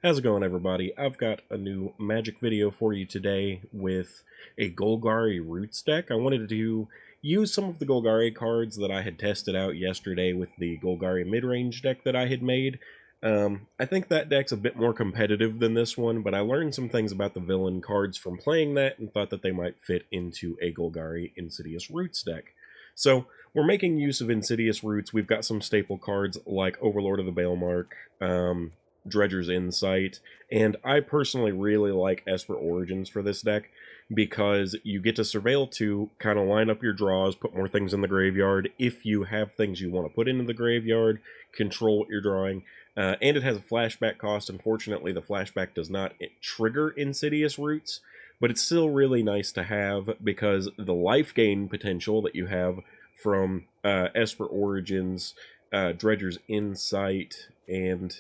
How's it going, everybody? I've got a new Magic video for you today with a Golgari Roots deck. I wanted to use some of the Golgari cards that I had tested out yesterday with the Golgari mid-range deck that I had made. I think that deck's a bit more competitive than this one, but I learned some things about the villain cards from playing that and thought that they might fit into a Golgari Insidious Roots deck. So, we're making use of Insidious Roots. We've got some staple cards like Overlord of the Bailmark, Dredger's Insight, and I personally really like Esper Origins for this deck because you get to Surveil to kind of line up your draws, put more things in the graveyard if you have things you want to put into the graveyard, control what you're drawing, and it has a flashback cost. Unfortunately, the flashback does not trigger Insidious Roots, but it's still really nice to have because the life gain potential that you have from Esper Origins, Dredger's Insight, and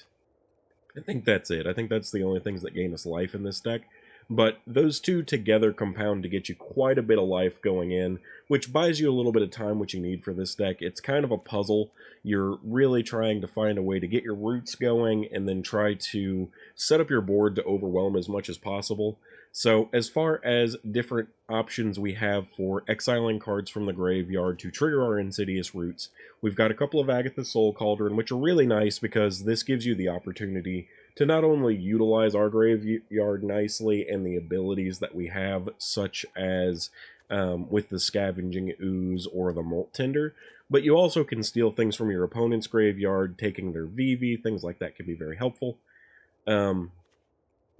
I think that's it. I think that's the only things that gain us life in this deck. But those two together compound to get you quite a bit of life going in, which buys you a little bit of time, which you need for this deck. It's kind of a puzzle. You're really trying to find a way to get your roots going and then try to set up your board to overwhelm as much as possible. So as far as different options we have for exiling cards from the graveyard to trigger our Insidious Roots, we've got a couple of Agatha's Soul Cauldron, which are really nice because this gives you the opportunity to not only utilize our graveyard nicely and the abilities that we have, such as with the Scavenging Ooze or the Molt Tender, but you also can steal things from your opponent's graveyard, taking their VV, things like that can be very helpful.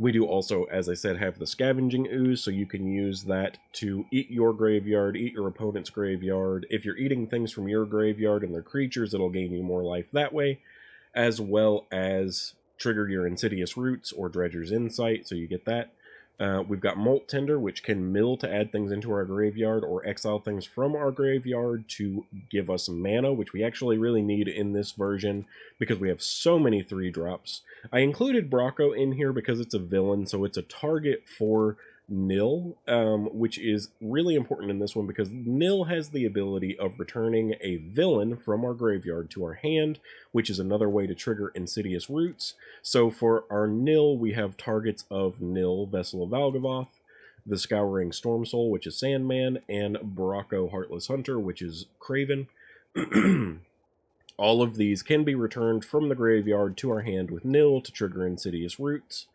We do also, as I said, have the Scavenging Ooze, so you can use that to eat your graveyard, eat your opponent's graveyard. If you're eating things from your graveyard and they're creatures, it'll gain you more life that way, as well as trigger your Insidious Roots or Dredger's Insight, so you get that. We've got Molt Tender, which can mill to add things into our graveyard or exile things from our graveyard to give us mana, which we actually really need in this version because we have so many 3-drops. I included Bracco in here because it's a villain, so it's a target for Nil, which is really important in this one because Nil has the ability of returning a villain from our graveyard to our hand, which is another way to trigger Insidious Roots. So for our Nil, we have targets of Nil, Vessel of Valgavoth, the Scouring Storm Soul, which is Sandman, and Bracco, Heartless Hunter, which is Craven. All of these can be returned from the graveyard to our hand with Nil to trigger Insidious Roots.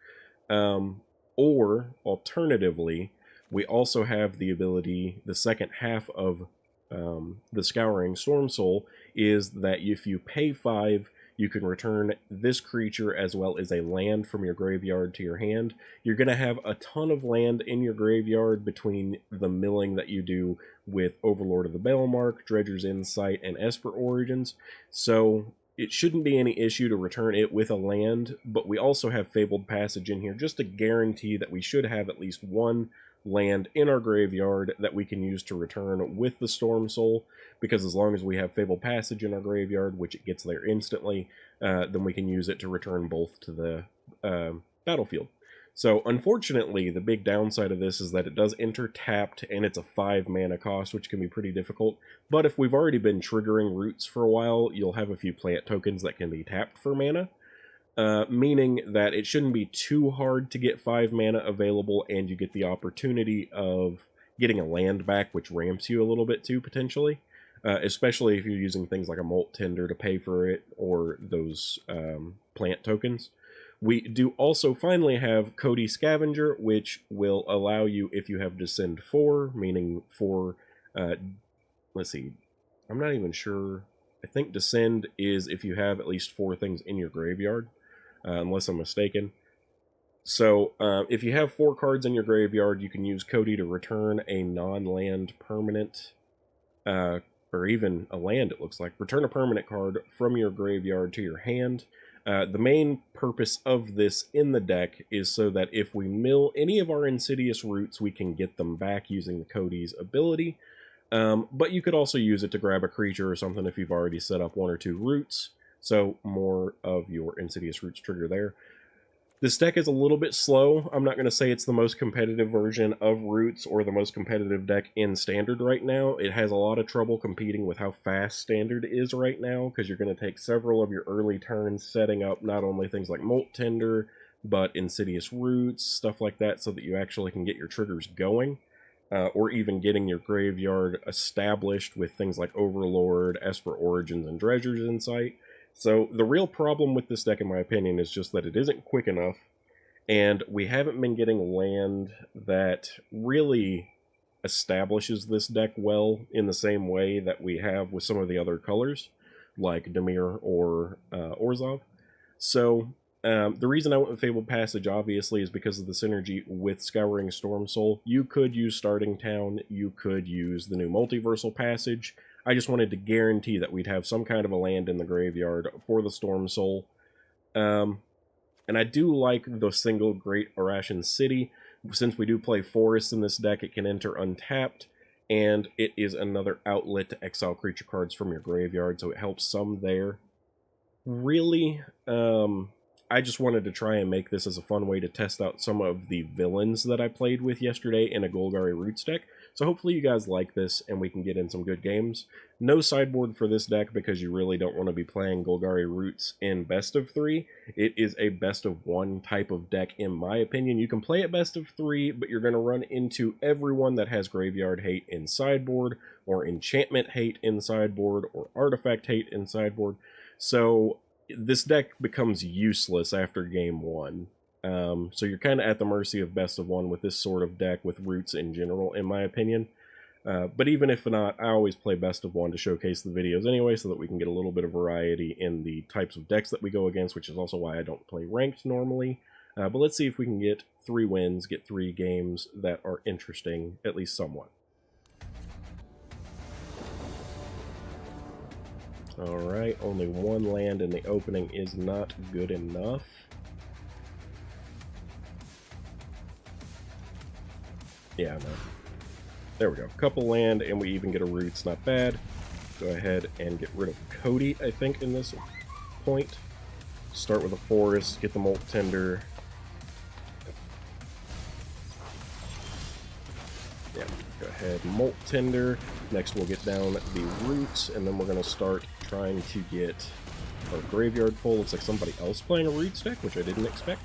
Or, alternatively, we also have the ability, the second half of the Scouring Storm Soul, is that if you pay 5, you can return this creature as well as a land from your graveyard to your hand. You're going to have a ton of land in your graveyard between the milling that you do with Overlord of the Bailmark, Dredger's Insight, and Esper Origins, so it shouldn't be any issue to return it with a land, but we also have Fabled Passage in here just to guarantee that we should have at least one land in our graveyard that we can use to return with the Storm Soul, because as long as we have Fabled Passage in our graveyard, which it gets there instantly, then we can use it to return both to the battlefield. So, unfortunately, the big downside of this is that it does enter tapped, and it's a 5 mana cost, which can be pretty difficult. But if we've already been triggering roots for a while, you'll have a few plant tokens that can be tapped for mana, meaning that it shouldn't be too hard to get 5 mana available, and you get the opportunity of getting a land back, which ramps you a little bit too, potentially. Especially if you're using things like a Molt Tender to pay for it, or those plant tokens. We do also finally have Cody Scavenger, which will allow you, if you have Descend 4, meaning 4, let's see, I'm not even sure. I think Descend is if you have at least 4 things in your graveyard, unless I'm mistaken. So if you have 4 cards in your graveyard, you can use Cody to return a non-land permanent, or even a land, it looks like. Return a permanent card from your graveyard to your hand. The main purpose of this in the deck is so that if we mill any of our Insidious Roots, we can get them back using the Cody's ability. But you could also use it to grab a creature or something if you've already set up 1 or 2 roots, so more of your Insidious Roots trigger there. This deck is a little bit slow. I'm not going to say it's the most competitive version of Roots or the most competitive deck in Standard right now. It has a lot of trouble competing with how fast Standard is right now, because you're going to take several of your early turns setting up not only things like Molt Tender, but Insidious Roots, stuff like that, so that you actually can get your triggers going, or even getting your graveyard established with things like Overlord, Esper Origins, and Dredger's Insight. So the real problem with this deck, in my opinion, is just that it isn't quick enough, and we haven't been getting land that really establishes this deck well in the same way that we have with some of the other colors, like Dimir or Orzhov. So the reason I went with Fabled Passage, obviously, is because of the synergy with Scouring Stormsoul. You could use Starting Town, you could use the new Multiversal Passage. I just wanted to guarantee that we'd have some kind of a land in the graveyard for the Stormsoul. And I do like the single Great Arashan City. Since we do play forests in this deck, it can enter untapped, and it is another outlet to exile creature cards from your graveyard, so it helps some there. Really, I just wanted to try and make this as a fun way to test out some of the villains that I played with yesterday in a Golgari Roots deck. So hopefully you guys like this and we can get in some good games. No sideboard for this deck because you really don't want to be playing Golgari Roots in best of 3. It is a best of 1 type of deck in my opinion. You can play it best of 3, but you're going to run into everyone that has Graveyard Hate in sideboard, or Enchantment Hate in sideboard, or Artifact Hate in sideboard. So this deck becomes useless after game 1. So you're kind of at the mercy of best of 1 with this sort of deck with Roots in general, in my opinion. But even if not, I always play best of 1 to showcase the videos anyway, so that we can get a little bit of variety in the types of decks that we go against, which is also why I don't play ranked normally. But let's see if we can get 3 wins, get 3 games that are interesting, at least somewhat. Alright, only 1 land in the opening is not good enough. Yeah, no. There we go. Couple land, and we even get a Roots. Not bad. Go ahead and get rid of Cody, I think, in this point. Start with a forest, get the Molt Tender. Yeah, go ahead, Molt Tender. Next we'll get down the Roots, and then we're going to start trying to get our graveyard full. Looks like somebody else playing a Roots deck, which I didn't expect.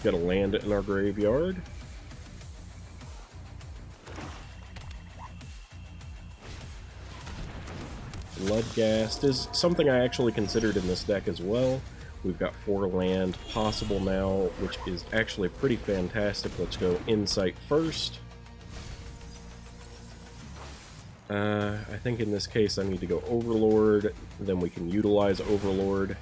Got a land in our graveyard. Bloodghast is something I actually considered in this deck as well. We've got 4 land possible now, which is actually pretty fantastic. Let's go Insight first. I think in this case I need to go Overlord, then we can utilize Overlord.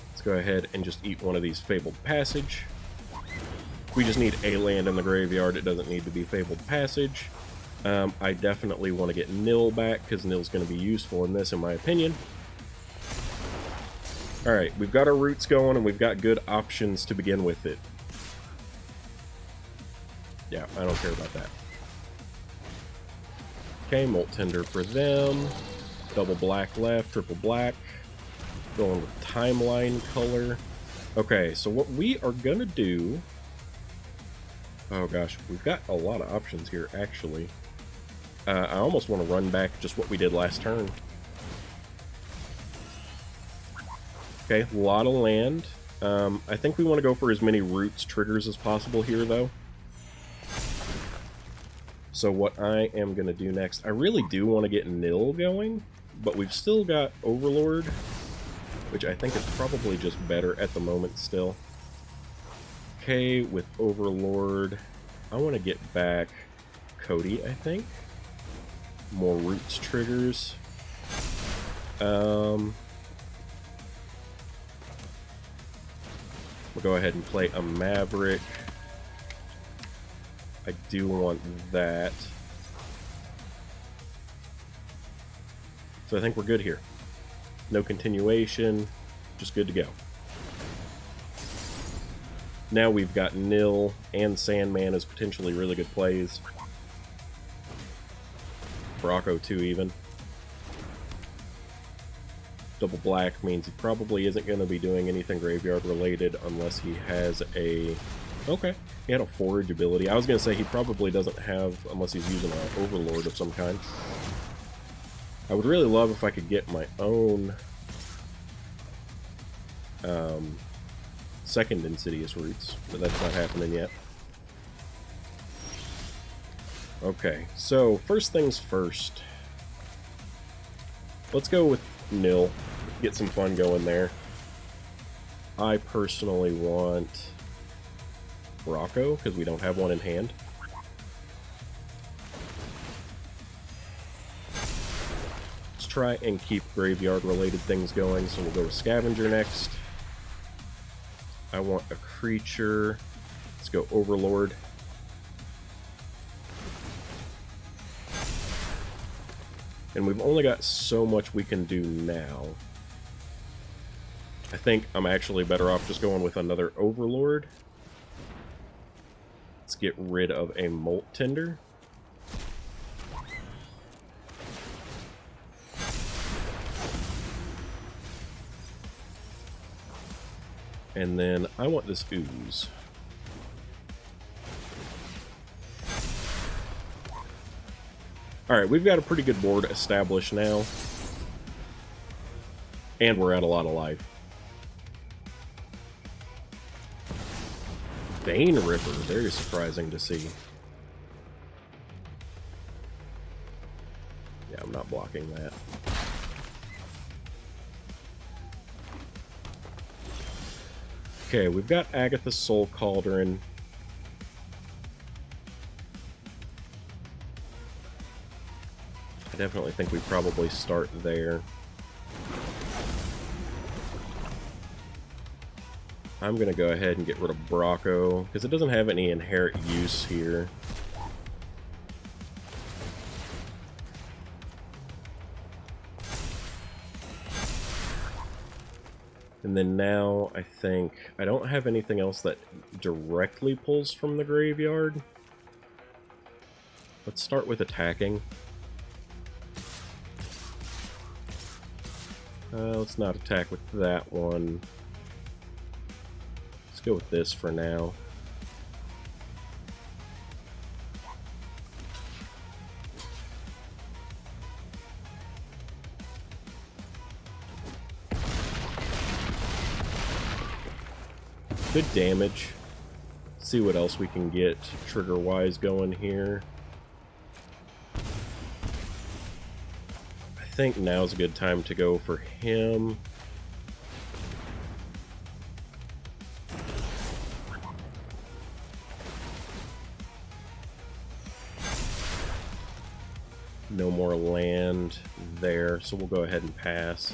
Let's go ahead and just eat one of these Fabled Passage. We just need a land in the graveyard, it doesn't need to be Fabled Passage. I definitely want to get Nil back, because Nil's going to be useful in this, in my opinion. Alright, we've got our Roots going, and we've got good options to begin with it. Yeah, I don't care about that. Okay, Molt Tender for them. Double black left, triple black. Going with Timeline color. Okay, so what we are going to do... Oh gosh, we've got a lot of options here, actually. I almost want to run back just what we did last turn. Okay, a lot of land. I think we want to go for as many Roots triggers as possible here, though. So what I am going to do next... I really do want to get Nil going, but we've still got Overlord, which I think is probably just better at the moment still. Okay, with Overlord, I want to get back Cody, I think. More Roots triggers. We'll go ahead and play a Maverick. I do want that. So I think we're good here. No continuation, just good to go. Now we've got Nil and Sandman as potentially really good plays. Bracco too, even. Double black means he probably isn't going to be doing anything graveyard related unless he has a Okay. He had a forage ability. I was going to say he probably doesn't have, unless he's using an overlord of some kind. I would really love if I could get my own second Insidious Roots, but that's not happening yet. Okay, so first things first. Let's go with nil. Get some fun going there. I personally want Rocco, because we don't have one in hand. Let's try and keep graveyard-related things going, so we'll go with Scavenger next. I want a creature. Let's go Overlord. And we've only got so much we can do now. I think I'm actually better off just going with another Overlord. Let's get rid of a Molt Tender. And then I want this Ooze. Alright, we've got a pretty good board established now. And we're at a lot of life. Bane Ripper, very surprising to see. Yeah, I'm not blocking that. Okay, we've got Agatha's Soul Cauldron. I definitely think we probably start there. I'm going to go ahead and get rid of Bracco, because it doesn't have any inherent use here. And then now, I think, I don't have anything else that directly pulls from the graveyard. Let's start with attacking. Let's not attack with that one. Let's go with this for now. Good damage. See what else we can get trigger-wise going here. I think now's a good time to go for him. No more land there, so we'll go ahead and pass.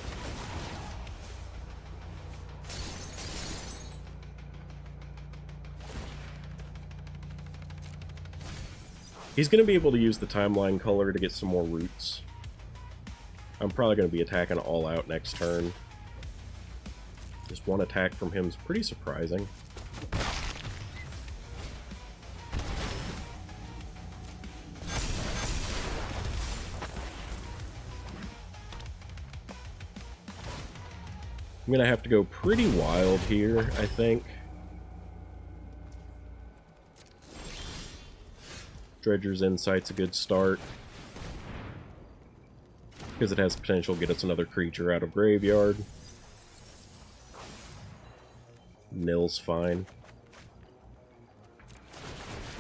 He's going to be able to use the timeline color to get some more roots. I'm probably going to be attacking all out next turn. Just one attack from him is pretty surprising. I'm going to have to go pretty wild here, I think. Dredger's Insight's a good start, because it has potential to get us another creature out of graveyard. Nil's fine.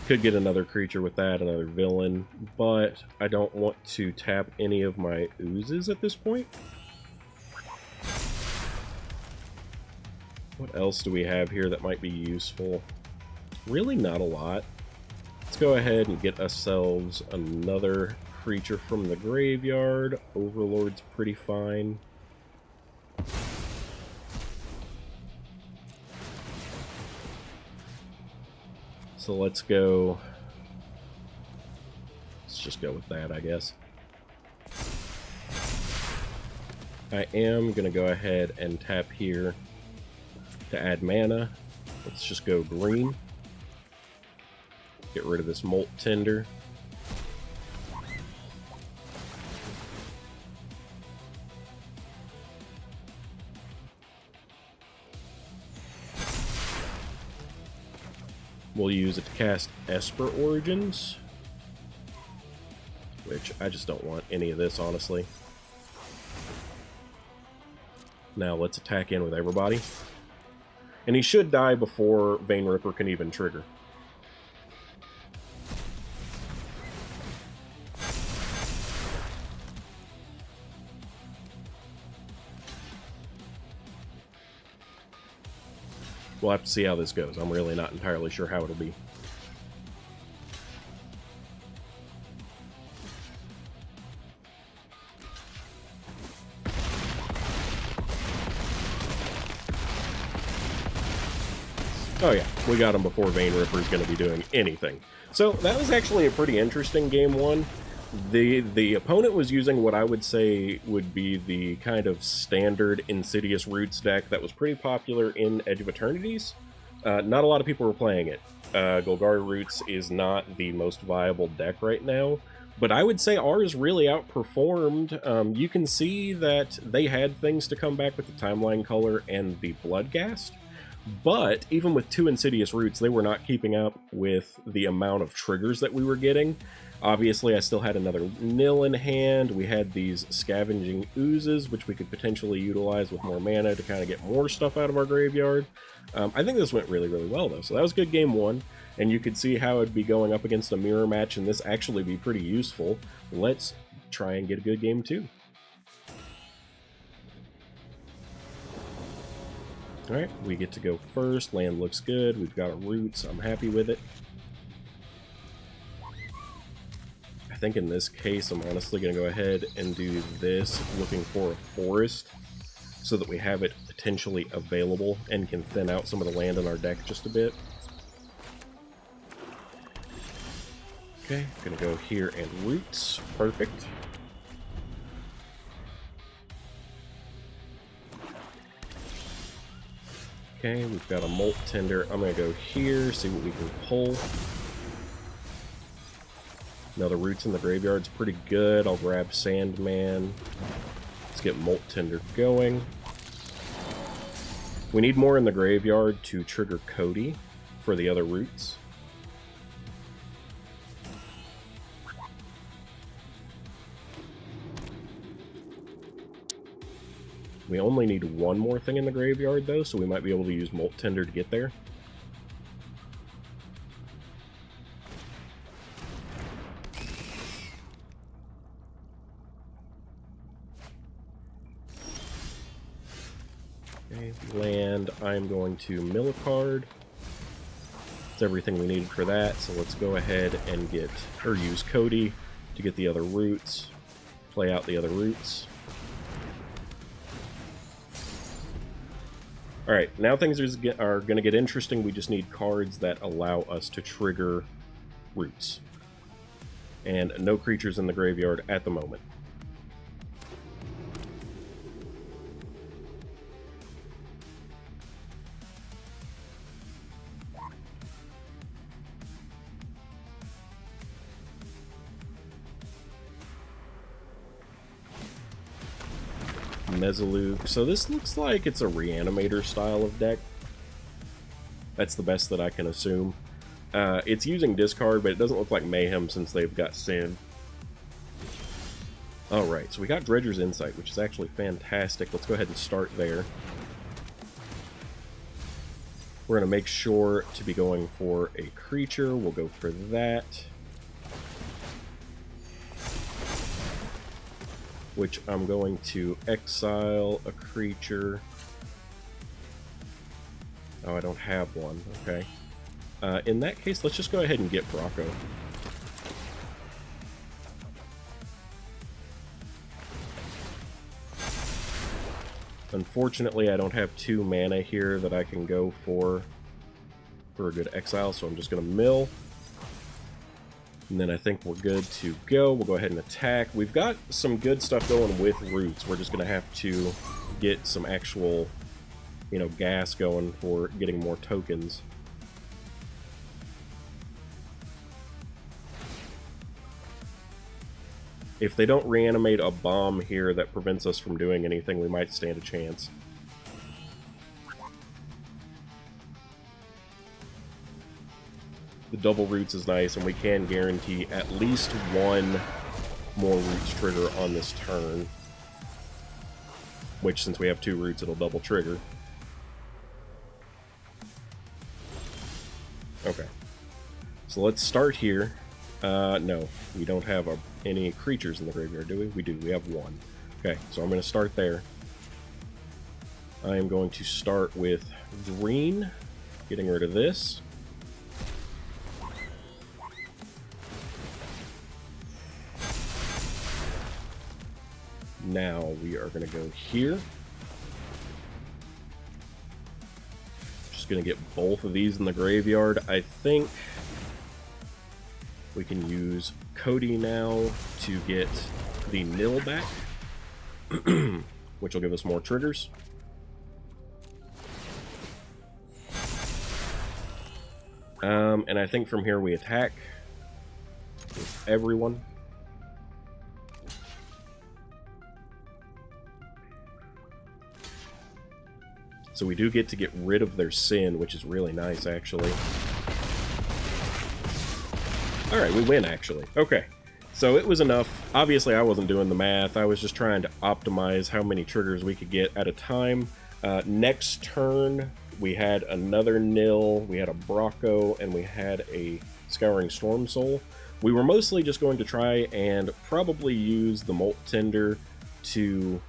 Could get another creature with that, another villain, but I don't want to tap any of my oozes at this point. What else do we have here that might be useful? Really not a lot. Let's go ahead and get ourselves another creature from the graveyard. Overlord's pretty fine. So let's go... Let's just go with that, I guess. I am going to go ahead and tap here to add mana. Let's just go green. Get rid of this Molt Tender. We'll use it to cast Esper Origins, which I just don't want any of this, honestly. Now let's attack in with everybody. And he should die before Vein Ripper can even trigger. We'll have to see how this goes. I'm really not entirely sure how it'll be. Oh yeah, we got him before Vein Ripper is going to be doing anything. So that was actually a pretty interesting game one. The opponent was using what I would say would be the kind of standard Insidious Roots deck that was pretty popular in Edge of Eternities. Not a lot of people were playing it. Golgari Roots is not the most viable deck right now, but I would say ours really outperformed. You can see that they had things to come back with the Timeline Color and the Bloodghast, but even with 2 Insidious Roots, they were not keeping up with the amount of triggers that we were getting. Obviously, I still had another Nil in hand. We had these Scavenging Oozes, which we could potentially utilize with more mana to kind of get more stuff out of our graveyard. I think this went really, really well, though. So that was good game one, and you could see how it'd be going up against a mirror match, and this actually be pretty useful. Let's try and get a good game two. Alright, we get to go first. Land looks good. We've got our roots. I'm happy with it. I think in this case, I'm honestly going to go ahead and do this, looking for a forest, so that we have it potentially available and can thin out some of the land in our deck just a bit. Okay, going to go here and roots. Perfect. Okay, we've got a Molt Tender. I'm going to go here, see what we can pull. Now the roots in the graveyard's pretty good. I'll grab Sandman. Let's get Molt Tender going. We need more in the graveyard to trigger Cody for the other roots. We only need one more thing in the graveyard, though, so we might be able to use Molt Tender to get there. Okay, land, I'm going to mill a card. That's everything we needed for that, so let's go ahead and get, or use Cody to get the other roots, play out the other roots. Alright, now things are going to get interesting. We just need cards that allow us to trigger roots. And no creatures in the graveyard at the moment. Mezzaluk. So this looks like it's a Reanimator style of deck. That's the best that I can assume. It's using discard, but it doesn't look like Mayhem since they've got Sin. Alright, so we got Dredger's Insight, which is actually fantastic. Let's go ahead and start there. We're going to make sure to be going for a creature. We'll go for that. Which I'm going to exile a creature. Oh, I don't have one. Okay. In that case, let's just go ahead and get Bracco. Unfortunately, I don't have 2 mana here that I can go for a good exile, so I'm just going to mill. And then I think we're good to go. We'll go ahead and attack. We've got some good stuff going with roots. We're just going to have to get some actual, you know, gas going for getting more tokens. If they don't reanimate a bomb here that prevents us from doing anything, we might stand a chance. The double roots is nice, and we can guarantee at least one more roots trigger on this turn. Which, since we have 2 roots, it'll double trigger. Okay. So let's start here. No, we don't have any creatures in the graveyard, do we? We do. We have 1. Okay, so I'm going to start there. I am going to start with green, getting rid of this. Now we are going to go here. Just going to get both of these in the graveyard. I think we can use Cody now to get the nil back, which will give us more triggers. And I think from here we attack with everyone. So we do get to get rid of their sin, which is really nice, actually. Alright, we win, actually. Okay. So it was enough. Obviously, I wasn't doing the math. I was just trying to optimize how many triggers we could get at a time. Next turn, we had another nil, we had a Brocco, and we had a Scouring Storm Soul. We were mostly just going to try and probably use the Molt Tender to...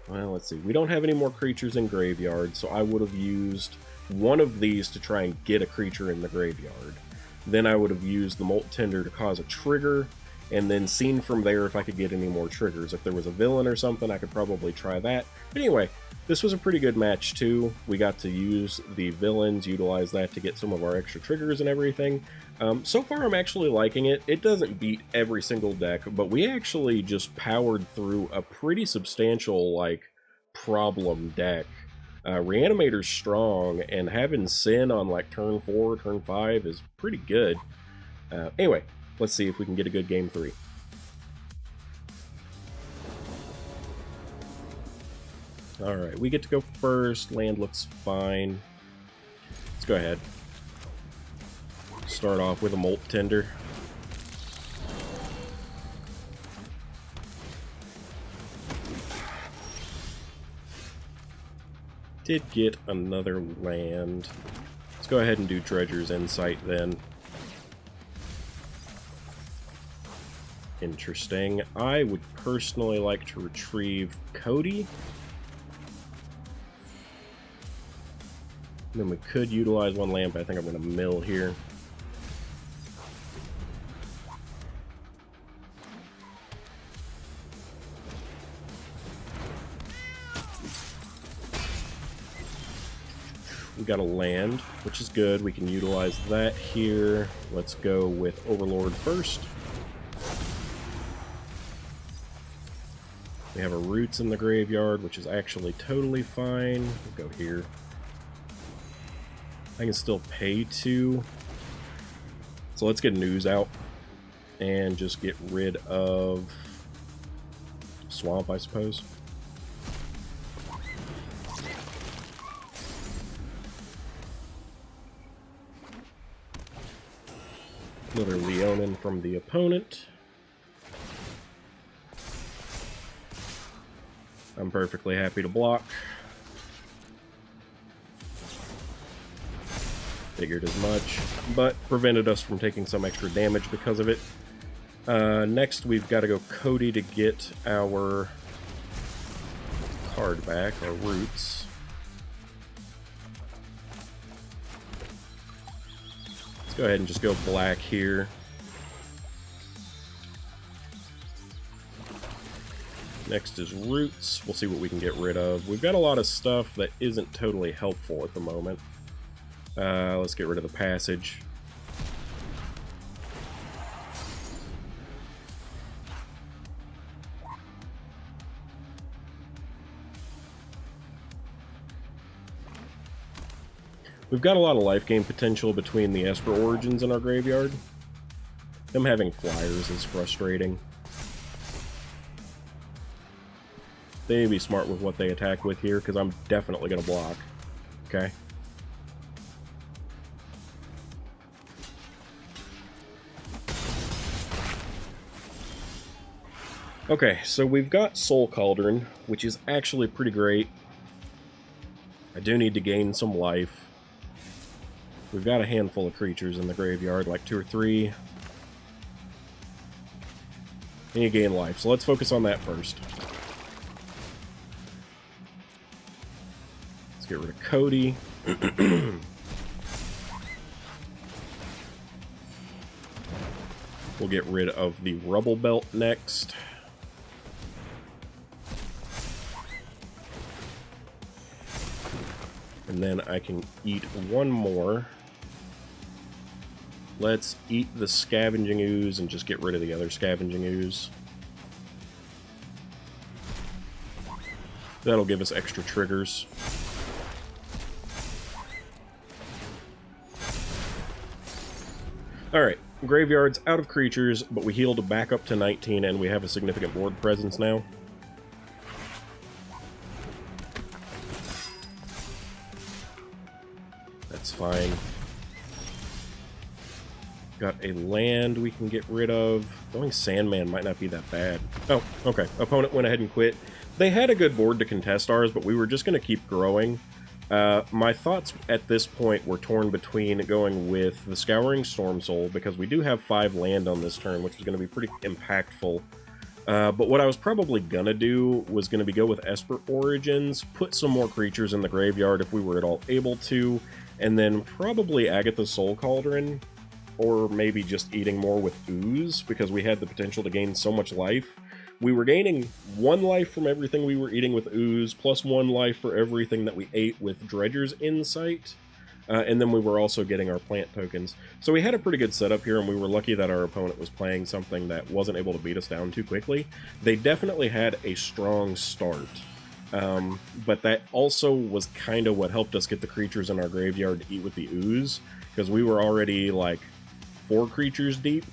Well, let's see. We don't have any more creatures in graveyard, so I would have used one of these to try and get a creature in the graveyard. Then I would have used the Molt Tender to cause a trigger, and then seen from there if I could get any more triggers. If there was a villain or something, I could probably try that. But anyway, this was a pretty good match too. We got to use the villains, utilize that to get some of our extra triggers and everything. So far I'm actually liking it. It doesn't beat every single deck, but we actually just powered through a pretty substantial, like, problem deck. Reanimator's strong, and having Sin on like turn 4, turn 5 is pretty good. Anyway, let's see if we can get a good game 3. Alright, we get to go first. Land looks fine. Let's go ahead. Start off with a Molt Tender. Did get another land. Let's go ahead and do Dredger's Insight then. Interesting. I would personally like to retrieve Cody. And then we could utilize one land, but I think I'm going to mill here. We got a land, which is good. We can utilize that here. Let's go with Overlord first. We have a Roots in the graveyard, which is actually totally fine. We'll go here. I can still pay 2. So let's get News out and just get rid of Swamp, I suppose. Another Leonin from the opponent. I'm perfectly happy to block. Figured as much, but prevented us from taking some extra damage because of it. Next, we've got to go Cody to get our card back, our Roots. Let's go ahead and just go black here. Next is Roots. We'll see what we can get rid of. We've got a lot of stuff that isn't totally helpful at the moment. Let's get rid of the Passage. We've got a lot of life gain potential between the Esper Origins in our graveyard. Them having flyers is frustrating. They need to be smart with what they attack with here, because I'm definitely going to block. Okay. Okay, so we've got Soul Cauldron, which is actually pretty great. I do need to gain some life. We've got a handful of creatures in the graveyard, like 2 or 3. And you gain life, so let's focus on that first. Let's get rid of Cody. We'll get rid of the Rubble Belt next. And then I can eat one more. Let's eat the Scavenging Ooze and just get rid of the other Scavenging Ooze. That'll give us extra triggers. Alright, graveyard's out of creatures, but we healed back up to 19 and we have a significant board presence now. That's fine. Got a land we can get rid of. Going Sandman might not be that bad. Oh, okay. Opponent went ahead and quit. They had a good board to contest ours, but we were just going to keep growing. My thoughts at this point were torn between going with the Scouring Storm Soul, because we do have 5 land on this turn, which is going to be pretty impactful. But what I was probably going to do was going to go with Esper Origins, put some more creatures in the graveyard if we were at all able to, and then probably Agatha Soul Cauldron, or maybe just eating more with Ooze, because we had the potential to gain so much life. We were gaining 1 life from everything we were eating with Ooze, plus 1 life for everything that we ate with Dredger's Insight, and then we were also getting our plant tokens. So we had a pretty good setup here, and we were lucky that our opponent was playing something that wasn't able to beat us down too quickly. They definitely had a strong start, but that also was kind of what helped us get the creatures in our graveyard to eat with the Ooze, because we were already like 4 creatures deep,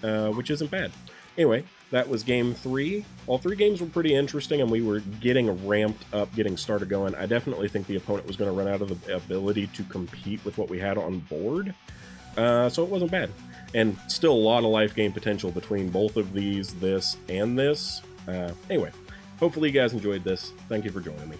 which isn't bad. Anyway, that was game 3. All 3 games were pretty interesting, and we were getting ramped up, getting started going. I definitely think the opponent was going to run out of the ability to compete with what we had on board, so it wasn't bad. And still a lot of life gain potential between both of these, this, and this. Anyway, hopefully you guys enjoyed this. Thank you for joining me.